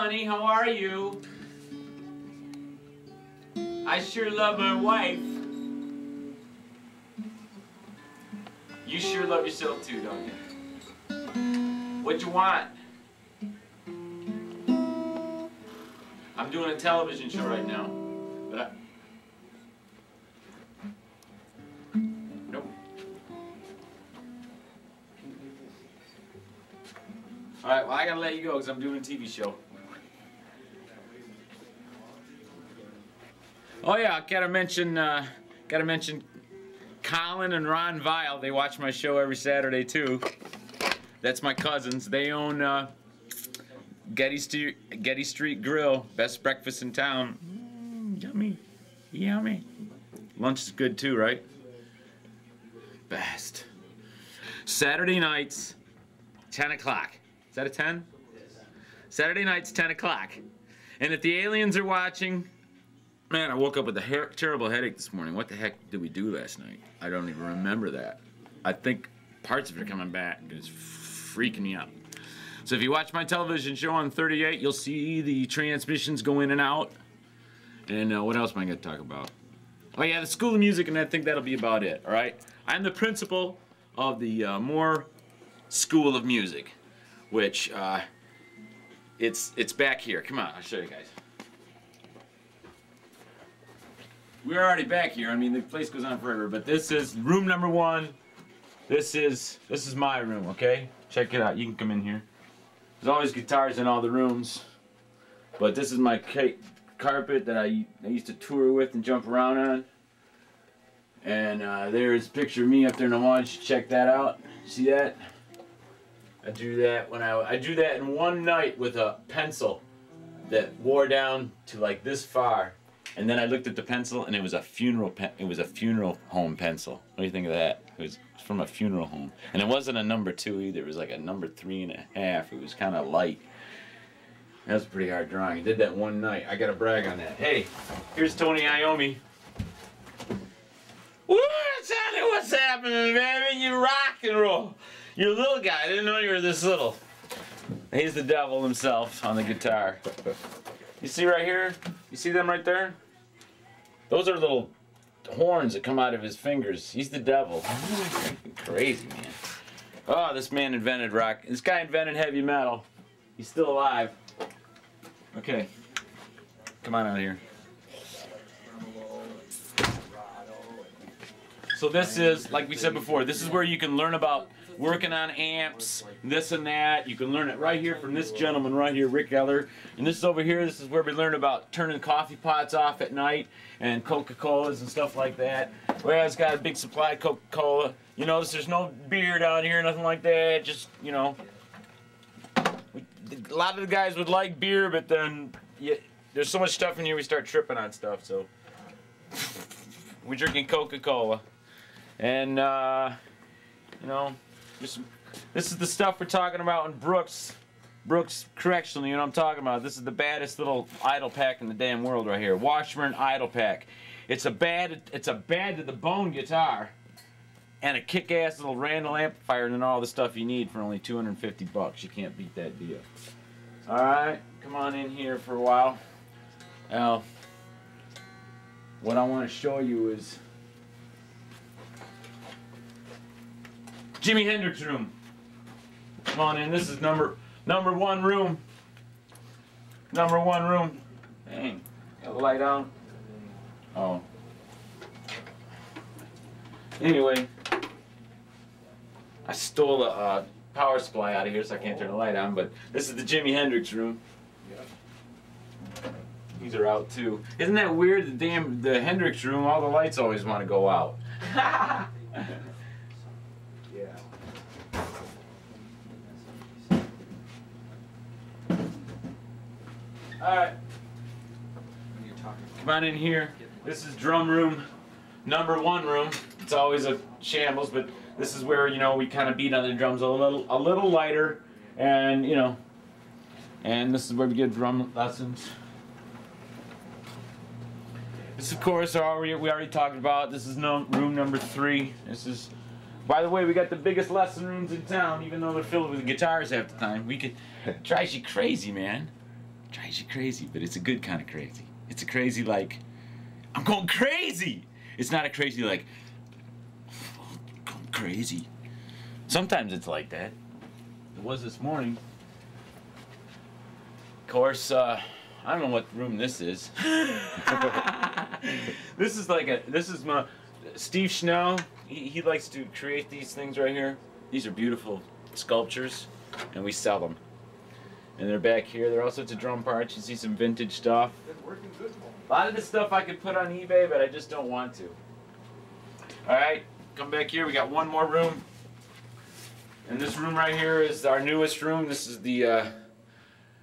honey, how are you? I sure love my wife. You sure love yourself too, don't you? What you want? I'm doing a television show right now, but nope. Alright, well I gotta let you go because I'm doing a TV show. Oh yeah, gotta mention Colin and Ron Vile. They watch my show every Saturday too. That's my cousins. They own Getty Street Grill, best breakfast in town. Yummy, yummy. Lunch is good too, right? Best. Saturday nights, 10 o'clock. Is that a 10? Saturday nights, 10 o'clock. And if the aliens are watching, man, I woke up with a terrible headache this morning. What the heck did we do last night? I don't even remember that. I think parts of it are coming back. It's freaking me out. So if you watch my television show on 38, you'll see the transmissions go in and out. And what else am I going to talk about? Oh yeah, the School of Music, and I think that'll be about it, alright? I'm the principal of the Moore School of Music, which, it's back here. Come on, I'll show you guys. We're already back here. I mean, the place goes on forever, but this is room number 1. This is my room, okay? Check it out. You can come in here. There's always guitars in all the rooms, but this is my carpet that I used to tour with and jump around on. And there's a picture of me up there in the wall. You should check that out. See that? I drew that I drew that in one night with a pencil that wore down to like this far. And then I looked at the pencil, and it was a funeral home pencil. What do you think of that? It was from a funeral home, and it wasn't a number 2 either. It was like a number 3.5. It was kind of light. That was a pretty hard drawing. I did that one night. I gotta brag on that. Hey, here's Tony Iommi. What's happening, baby? You rock and roll. You're a little guy. I didn't know you were this little. He's the devil himself on the guitar. You see right here? You see them right there? Those are little horns that come out of his fingers. He's the devil. Crazy, man. Oh, this man invented rock. This guy invented heavy metal. He's still alive. Okay. Come on out here. So this is, like we said before, this is where you can learn about working on amps, this and that. You can learn it right here from this gentleman right here, Rick Eller. And this is over here, this is where we learn about turning coffee pots off at night and Coca-Colas and stuff like that. Well, it's got a big supply of Coca-Cola. You notice there's no beer down here, nothing like that. Just, you know, a lot of the guys would like beer, but then there's so much stuff in here we start tripping on stuff, so we're drinking Coca-Cola. And, you know, this is the stuff we're talking about in Brooks Correctional, you know what I'm talking about. This is the baddest little idle pack in the damn world right here. Washburn idle pack. It's a bad to the bone guitar and a kick-ass little Randall amplifier and then all the stuff you need for only 250 bucks. You can't beat that deal. Alright, come on in here for a while. Now, what I want to show you is Jimi Hendrix room. Come on in. This is number 1 room. Number 1 room. Dang. Got the light on. Oh. Anyway, I stole a power supply out of here, so I can't turn the light on. But this is the Jimi Hendrix room. These are out too. Isn't that weird? The Hendrix room, all the lights always want to go out. Alright, come on in here. This is drum room, number 1 room. It's always a shambles, but this is where, you know, we kind of beat on the drums a little lighter, and, you know, and this is where we get drum lessons. This, of course, we already talked about. This is room number 3. This is, by the way, we got the biggest lesson rooms in town, even though they're filled with guitars half the time. Drives you crazy, man. Drives you crazy, but it's a good kind of crazy. It's a crazy like, I'm going crazy. It's not a crazy like, I'm going crazy. Sometimes it's like that. It was this morning. Of course, I don't know what room this is. This is my Steve Schnell. He likes to create these things right here. These are beautiful sculptures, and we sell them. And they're back here. There are all sorts of drum parts. You see some vintage stuff. A lot of this stuff I could put on eBay, but I just don't want to. All right, come back here. We got one more room. And this room right here is our newest room. This is the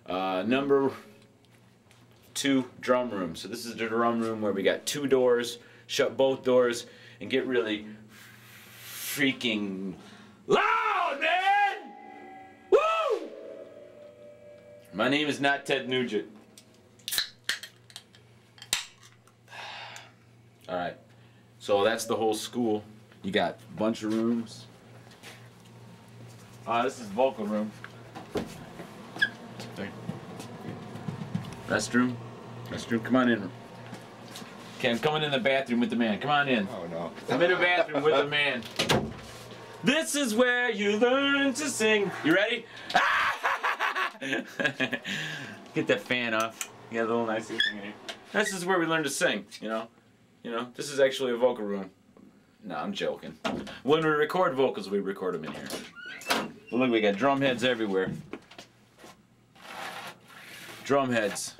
number 2 drum room. So this is the drum room where we got 2 doors, shut both doors, and get really freaking loud, man! Woo! My name is not Ted Nugent. All right, so that's the whole school. You got a bunch of rooms. This is vocal room. Restroom. Restroom, come on in. Okay, I'm coming in the bathroom with the man. Come on in. Oh no. I'm in the bathroom with the man. This is where you learn to sing. You ready? Get that fan off. You got a little nice thing in here. This is where we learn to sing, you know? This is actually a vocal room. No, I'm joking. When we record vocals, we record them in here. But look, we got drum heads everywhere. Drum heads.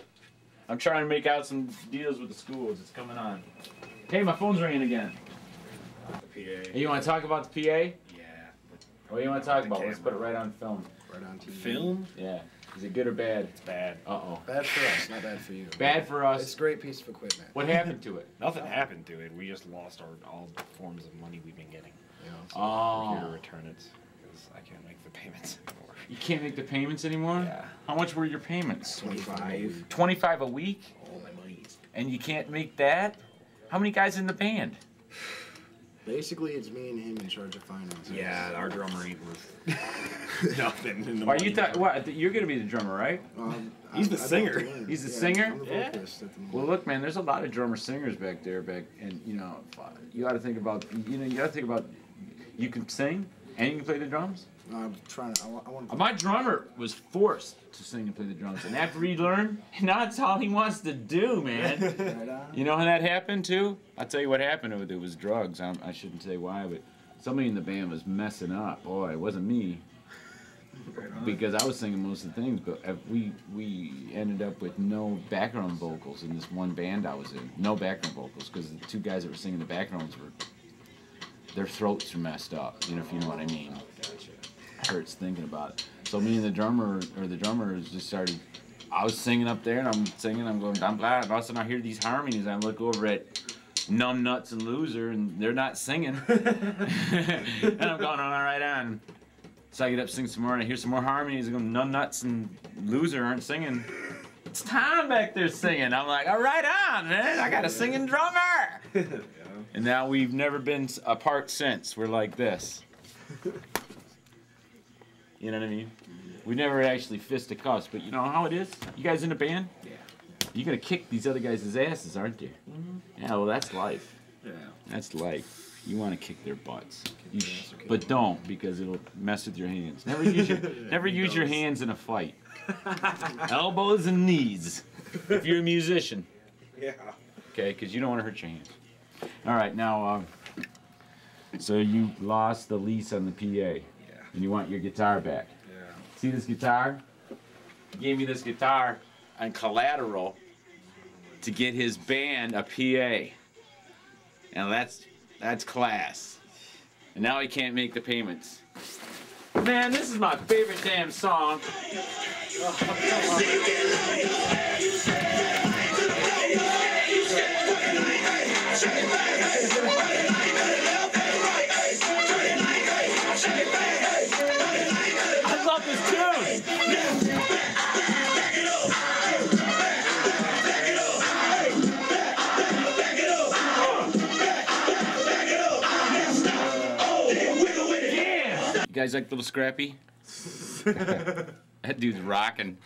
I'm trying to make out some deals with the schools. It's coming on. Hey, my phone's ringing again. The PA. Hey, you want to talk about the PA? Yeah. What do you want to talk about? Let's put it right on film. Right on TV. Film? Yeah. Is it good or bad? It's bad. Uh-oh. Bad for us, not bad for you. Bad for us. It's a great piece of equipment. What happened to it? Nothing happened to it. We just lost all forms of money we've been getting. You know, So we're here to Oh. return it because I can't make the payments anymore. You can't make the payments anymore? Yeah. How much were your payments? 25. 25 a week? All my money. And you can't make that? How many guys in the band? Basically, it's me and him in charge of finances. Yeah, our drummer ain't worth nothing. In the Are you money. what? You're gonna be the drummer, right? He's the I'd like singer. to learn. He's the Yeah, singer? I'm the Yeah. vocalist at the moment. Well, look, man. There's a lot of drummer singers back there, and you got to think about, you got to think about, you can sing and you can play the drums. I'm trying to. I want to. My drummer was forced to sing and play the drums, and after he learned, now that's all he wants to do, man. Right on. You know how that happened too? I'll tell you what happened. It was drugs. I shouldn't say why, but somebody in the band was messing up. Boy, it wasn't me. Because I was singing most of the things, but we ended up with no background vocals in this one band I was in. No background vocals, because the 2 guys that were singing the backgrounds their throats were messed up, if you know what I mean. Hurts thinking about it. So me and the drummer just started, I was singing up there, and I'm singing, I'm going, I'm glad. All of a sudden I hear these harmonies, I look over at Numb Nuts and Loser, and they're not singing. And I'm going, all right on. So I get up, sing some more, and I hear some more harmonies. I'm going, Numb Nuts and Loser aren't singing. It's Tom back there singing. I'm like, all right on, man. I got a singing drummer. And now we've never been apart since. We're like this. You know what I mean? We never actually fisticuffs, but you know how it is? You guys in a band? Yeah. You're going to kick these other guys' asses, aren't you? Yeah, well, that's life. Yeah. That's life. You want to kick their butts. But don't, because it'll mess with your hands. Never use your hands in a fight. Elbows and knees. If you're a musician. Yeah. Okay, because you don't want to hurt your hands. All right, now, so you lost the lease on the PA. Yeah. And you want your guitar back. Yeah. See this guitar? He gave me this guitar on collateral to get his band a PA. And that's class. And now he can't make the payments. Man, this is my favorite damn song. I love this tune. Yeah. You guys like Little Scrappy? That dude's rocking.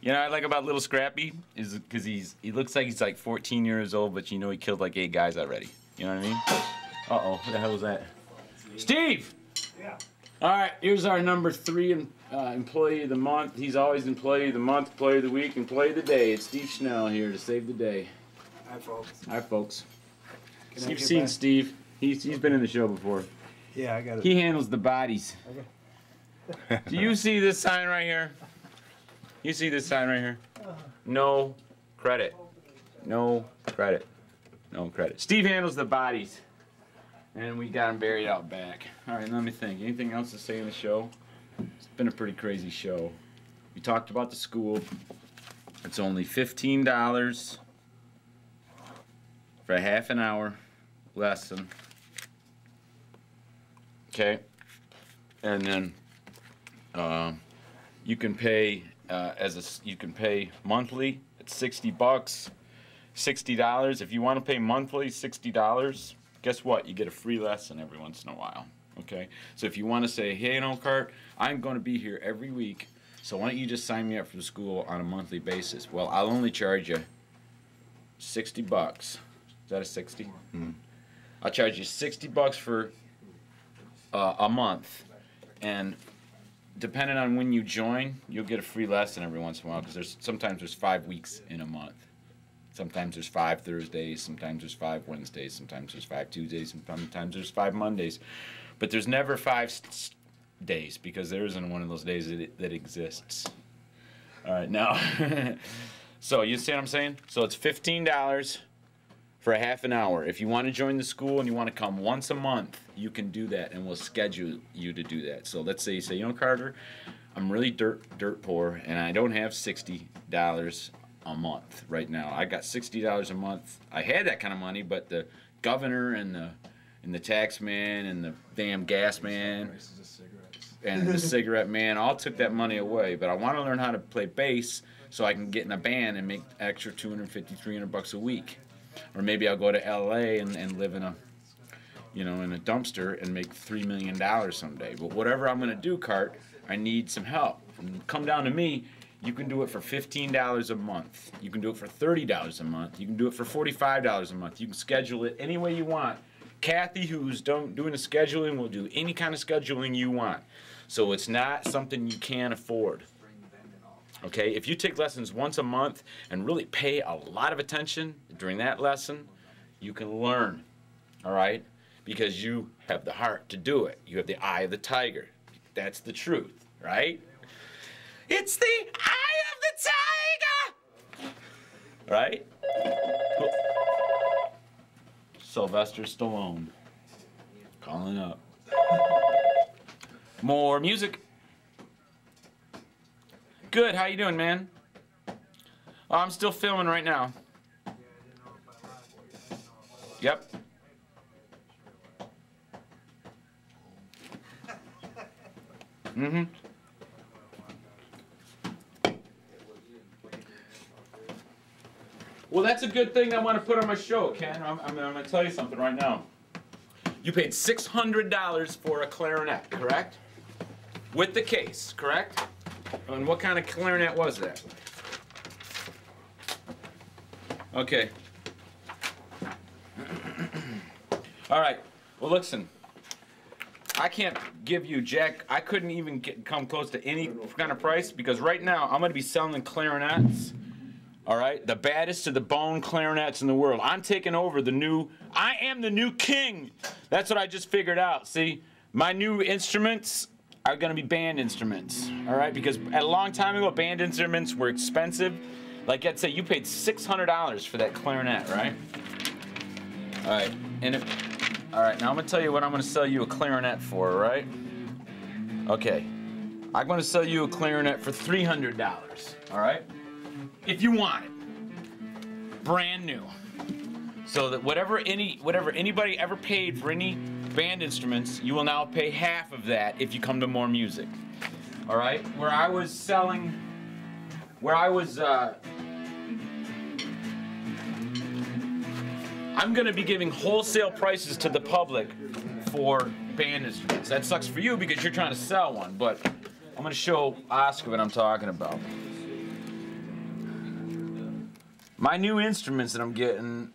You know what I like about little Scrappy is because he looks like he's like 14 years old, but you know he killed like 8 guys already. You know what I mean? Uh-oh, what the hell was that? Steve! Yeah. All right, here's our number 3 employee of the month. He's always employee of the month, employee of the week, employee of the day. It's Steve Schnell here to save the day. Hi, folks. Hi, folks. Can I You've get seen back? Steve. He's been in the show before. Yeah, I got it. He handles the bodies. Okay. Do you see this sign right here? You see this sign right here? No credit. No credit. No credit. Steve handles the bodies. And we got him buried out back. All right, let me think. Anything else to say in the show? It's been a pretty crazy show. We talked about the school. It's only $15 for a half an hour lesson. Okay. And then you can pay you can pay monthly at $60. $60. If you want to pay monthly, $60. Guess what? You get a free lesson every once in a while. Okay? So if you want to say, hey, Cart, I'm going to be here every week, so why don't you just sign me up for the school on a monthly basis? Well, I'll only charge you $60. Is that a 60? Mm-hmm. I'll charge you $60 for a month, and depending on when you join, you'll get a free lesson every once in a while, because sometimes there's 5 weeks in a month. Sometimes there's 5 Thursdays, sometimes there's 5 Wednesdays, sometimes there's 5 Tuesdays, and sometimes there's 5 Mondays. But there's never 5 days, because there isn't one of those days that exists. All right, now, so you see what I'm saying? So it's $15 for a half an hour. If you want to join the school and you want to come once a month, you can do that, and we'll schedule you to do that. So let's say you say, Carter, I'm really dirt poor, and I don't have $60 a month right now. I got $60 a month. I had that kind of money, but the governor and the tax man and the damn gas man and the cigarette man all took that money away. But I want to learn how to play bass so I can get in a band and make extra $250, $300 a week. Or maybe I'll go to LA and live in a dumpster and make $3 million someday. But whatever I'm gonna do, Cart, I need some help. And come down to me. You can do it for $15 a month. You can do it for $30 a month. You can do it for $45 a month. You can schedule it any way you want. Kathy, who's doing the scheduling, will do any kind of scheduling you want. So it's not something you can't afford. Okay, if you take lessons once a month and really pay a lot of attention during that lesson, you can learn, all right? Because you have the heart to do it. You have the eye of the tiger. That's the truth, right? It's the eye of the tiger! Right? Cool. Sylvester Stallone. Calling up. More music. Good, how you doing, man? Oh, I'm still filming right now. Yep. Mm-hmm. Well, that's a good thing I want to put on my show, Ken. I'm going to tell you something right now. You paid $600 for a clarinet, correct? With the case, correct? And what kind of clarinet was that? Okay. All right. Well, listen. I can't give you jack. I couldn't even come close to any kind of price, because right now I'm going to be selling clarinets. All right, the baddest to the bone clarinets in the world. I'm taking over I am the new king. That's what I just figured out. See, my new instruments are going to be band instruments. All right, because a long time ago, band instruments were expensive. Like I'd say, you paid $600 for that clarinet, right? All right, all right, now I'm going to tell you what I'm going to sell you a clarinet for, all right? Okay, I'm going to sell you a clarinet for $300, all right? If you want it, brand new, so that whatever anybody ever paid for any band instruments, you will now pay half of that if you come to More Music. All right, I'm gonna be giving wholesale prices to the public for band instruments. That sucks for you because you're trying to sell one, but I'm gonna show Oscar what I'm talking about. My new instruments that I'm getting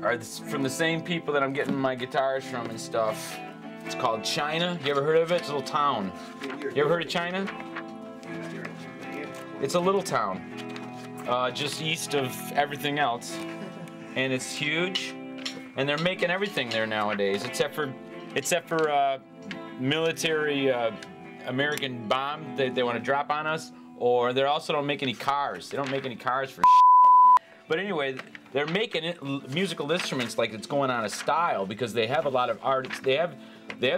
are from the same people that I'm getting my guitars from and stuff. It's called China. You ever heard of it? It's a little town. You ever heard of China? It's a little town, just east of everything else, and it's huge. And they're making everything there nowadays, except for military American bomb that they want to drop on us, or they also don't make any cars. They don't make any cars for shit. But anyway, they're making musical instruments like it's going out of style because they have a lot of artists. They have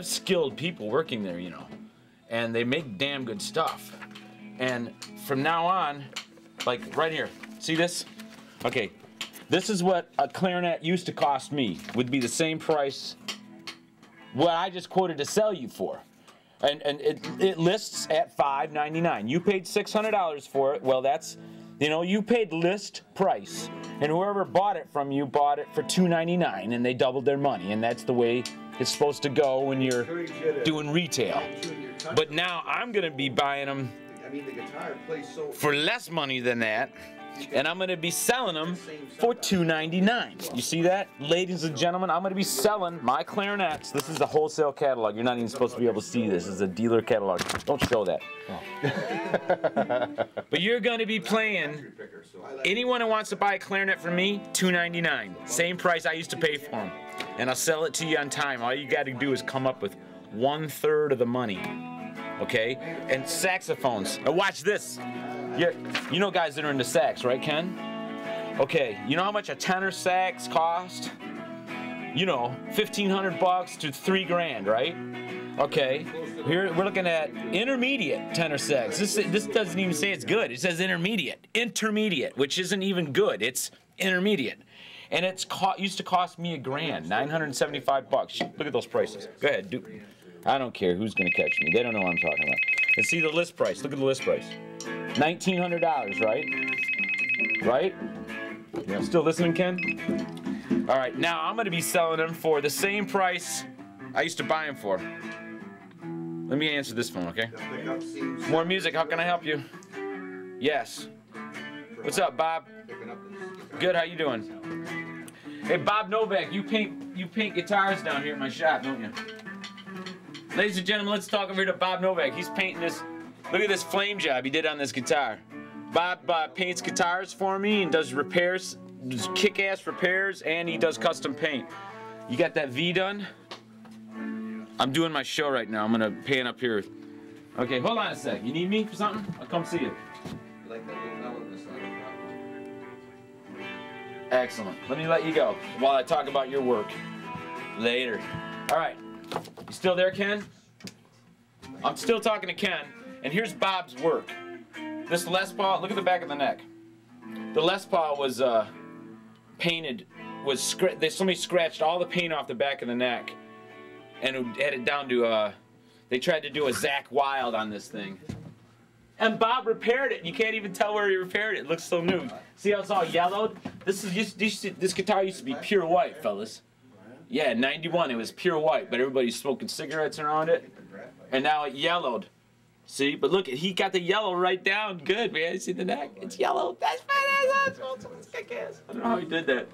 skilled people working there, you know, and they make damn good stuff. And from now on, like right here, see this? Okay, this is what a clarinet used to cost me. Would be the same price what I just quoted to sell you for. And it lists at $5.99. You paid $600 for it. Well, that's, you know, you paid list price. And whoever bought it from you bought it for $2.99, and they doubled their money. And that's the way it's supposed to go when you're doing retail. But now I'm going to be buying them for less money than that. And I'm going to be selling them for $2.99. You see that? Ladies and gentlemen, I'm going to be selling my clarinets. This is the wholesale catalog. You're not even supposed to be able to see this. This is a dealer catalog. Don't show that. But you're going to be playing, anyone who wants to buy a clarinet from me, $2.99. Same price I used to pay for them. And I'll sell it to you on time. All you got to do is come up with 1/3 of the money. Okay? And saxophones. Now watch this. You know guys that are into sax, right, Ken? Okay, you know how much a tenor sax cost? You know, $1,500 to $3,000, right? Okay, here we're looking at intermediate tenor sax. This doesn't even say it's good. It says intermediate, which isn't even good. It's intermediate, and it's used to cost me $1,000, $975. Look at those prices. Go ahead, I don't care who's gonna catch me. They don't know what I'm talking about. And see the list price. Look at the list price. $1,900, right? Right? Yeah. Still listening, Ken? All right, now I'm gonna be selling them for the same price I used to buy them for. Let me answer this phone, okay? More music, how can I help you? Yes. What's up, Bob? Good, how you doing? Hey, Bob Novak, you paint guitars down here at my shop, don't you? Ladies and gentlemen, let's talk over here to Bob Novak. He's painting this. Look at this flame job he did on this guitar. Bob paints guitars for me and does repairs, does kick-ass repairs, and he does custom paint. You got that V done? I'm doing my show right now. I'm gonna pan up here. Okay, hold on a sec. You need me for something? I'll come see you. Excellent. Let me let you go while I talk about your work. Later. All right. You still there, Ken? I'm still talking to Ken, and here's Bob's work. This Les Paul, look at the back of the neck. The Les Paul was painted, somebody scratched all the paint off the back of the neck, and had it down to, they tried to do a Zakk Wylde on this thing. And Bob repaired it. You can't even tell where he repaired it. It looks so new. See how it's all yellowed? This guitar used to be pure white, fellas. Yeah, 91, it was pure white, but everybody's smoking cigarettes around it. And now it yellowed. See, but look, he got the yellow right down. Good, man. You see the neck? It's yellow. That's badass. I don't know how he did that.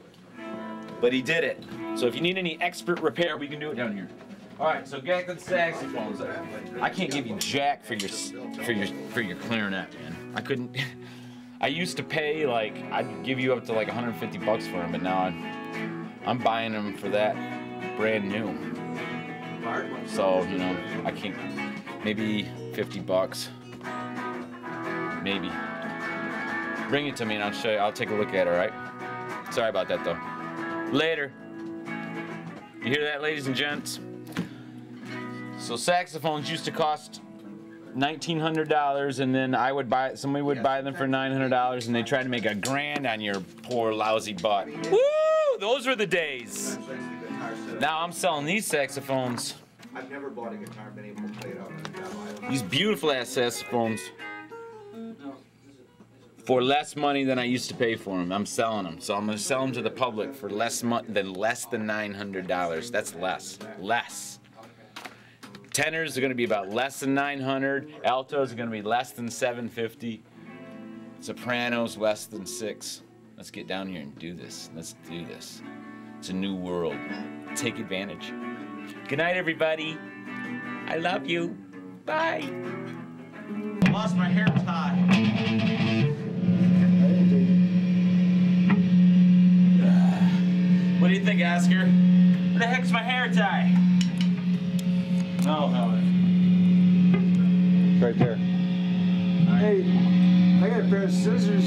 But he did it. So if you need any expert repair, we can do it down here. All right, so back to the saxophones. I can't give you jack for your clarinet, man. I couldn't. I used to pay, like, I'd give you up to like $150 for them, but now I'm buying them for that brand new. So, you know, I can't, maybe $50, maybe. Bring it to me and I'll show you, I'll take a look at it, all right? Sorry about that though. Later. You hear that, ladies and gents? So saxophones used to cost $1,900, and then somebody would buy them for $900, and they tried to make $1,000 on your poor lousy butt. Woo! Those were the days. Now I'm selling these saxophones. I've never bought a guitar, been able to play it out. These beautiful ass saxophones for less money than I used to pay for them. I'm selling them, so I'm gonna sell them to the public for less than $900. That's less. Tenors are gonna be about less than $900. Altos are gonna be less than $750. Sopranos less than $600. Let's get down here and do this. Let's do this. It's a new world. Take advantage. Good night, everybody. I love you. Bye. I lost my hair tie. What do you think, Oscar? Where the heck's my hair tie? No, Right there. Hey, I got a pair of scissors.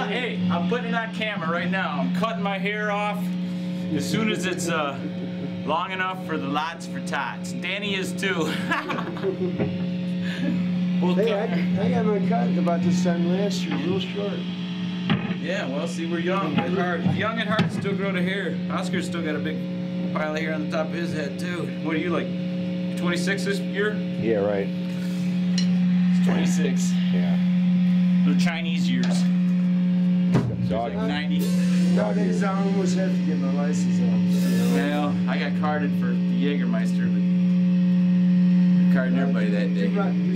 Hey, I'm putting it on camera right now. I'm cutting my hair off as soon as it's long enough for the lots for tots. Danny is too. Hey, I got my cut about this time last year, real short. Yeah, well, see, we're young at heart. Young at heart still grow the hair. Oscar's still got a big pile of hair on the top of his head, too. What are you, like, 26 this year? Yeah, right. It's 26. Yeah. They're Chinese years. Dog. Like 90. Nowadays, I almost have to get my license off. Well, I got carded for the Jägermeister, but carding everybody that day.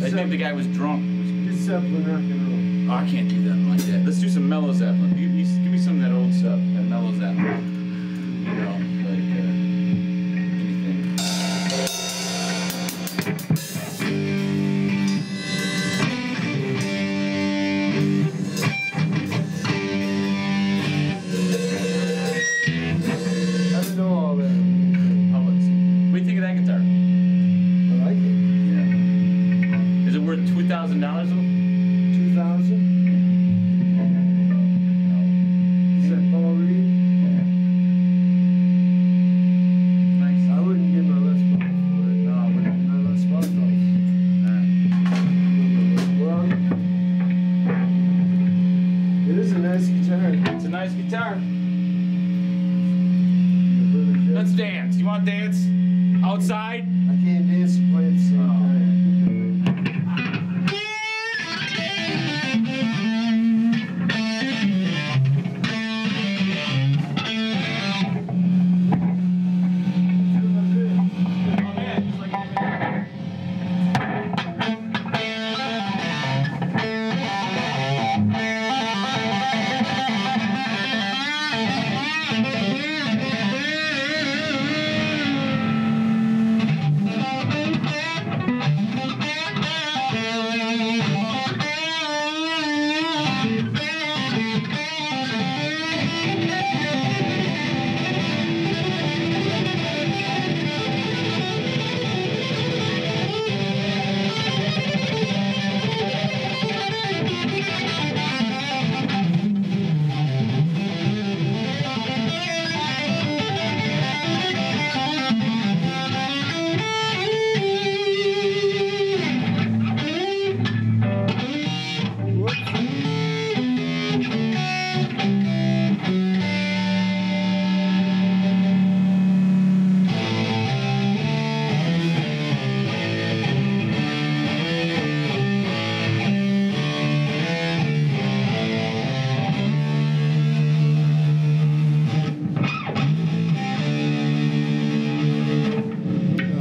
I think the guy was drunk. Get Zeppelin rock and roll. Oh, I can't do nothing like that. Let's do some mellow Zeppelin. You give me some of that old stuff, that mellow Zeppelin. You know, like anything. I don't know all that. What do you think of that guitar? I like it. Yeah. Is it worth $2,000 though? 2000. Is that Paul Reed? Nice. I wouldn't give my Les Paul for it. No, I wouldn't. My Les Paul costs. Well, it is a nice guitar. It's a nice guitar. Let's dance. You want to dance? Outside? I can't dance and play at the same time.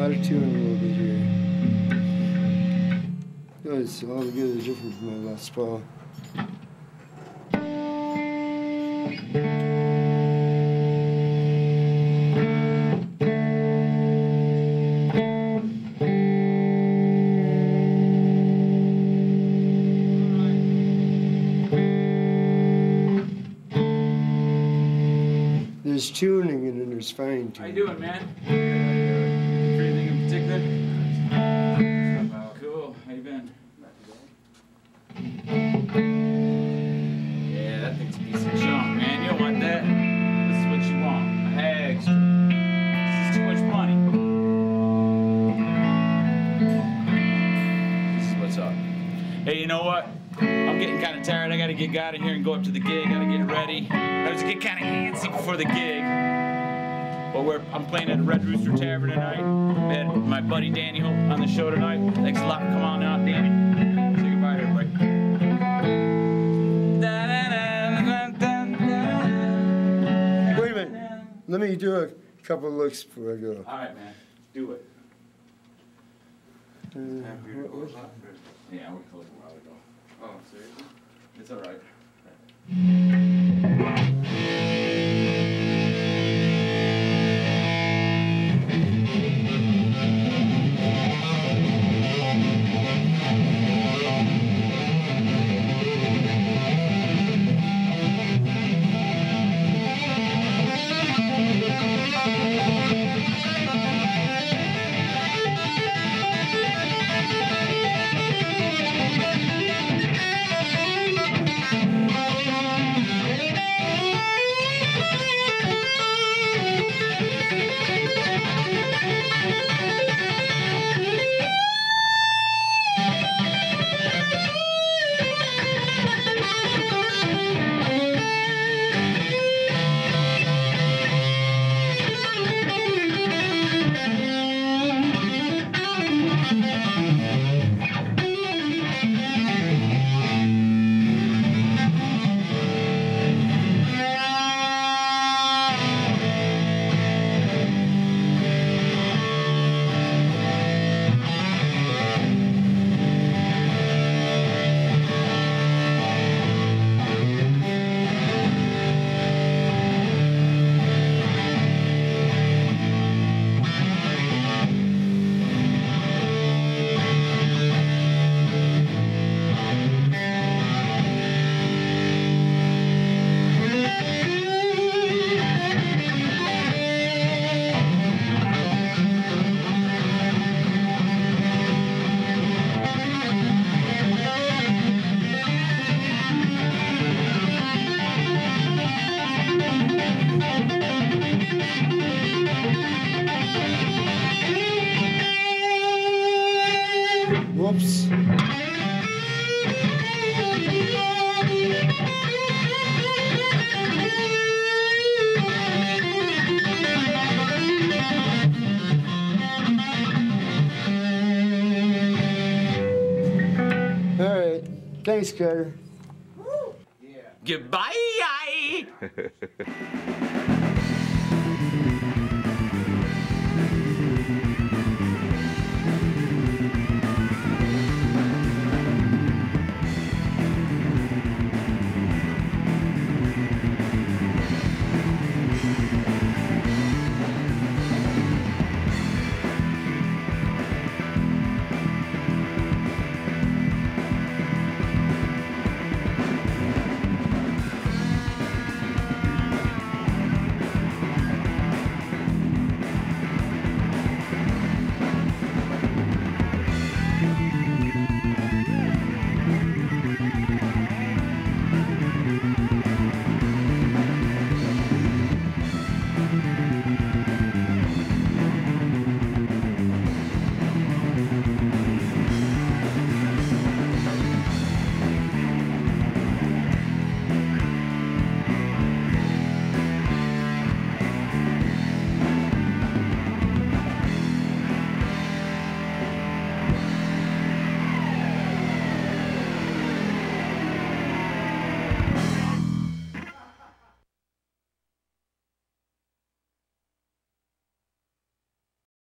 Auto-tune a little bit here. No, it's altogether different from my Les Paul. There's tuning and then there's fine tuning. How you doing, man? Anything in particular? Cool. How you been? Yeah, that thing's a piece of junk, man. You don't want that. This is what you want. Extra. This is too much money. This is what's up. Hey, you know what? I'm getting kind of tired. I gotta get out of here and go up to the gig. Gotta get ready. I was getting kind of antsy before the gig. But I'm playing at the Red Rooster Tavern tonight. We had my buddy Danny Holt on the show tonight. Thanks a lot for coming on out, Danny. Say goodbye to everybody. Wait a minute. Let me do a couple of looks before I go. All right, man. Do it. Yeah, we closed a while ago. Oh, seriously? It's all right. Whoops. All right. Thanks, Carter. Goodbye.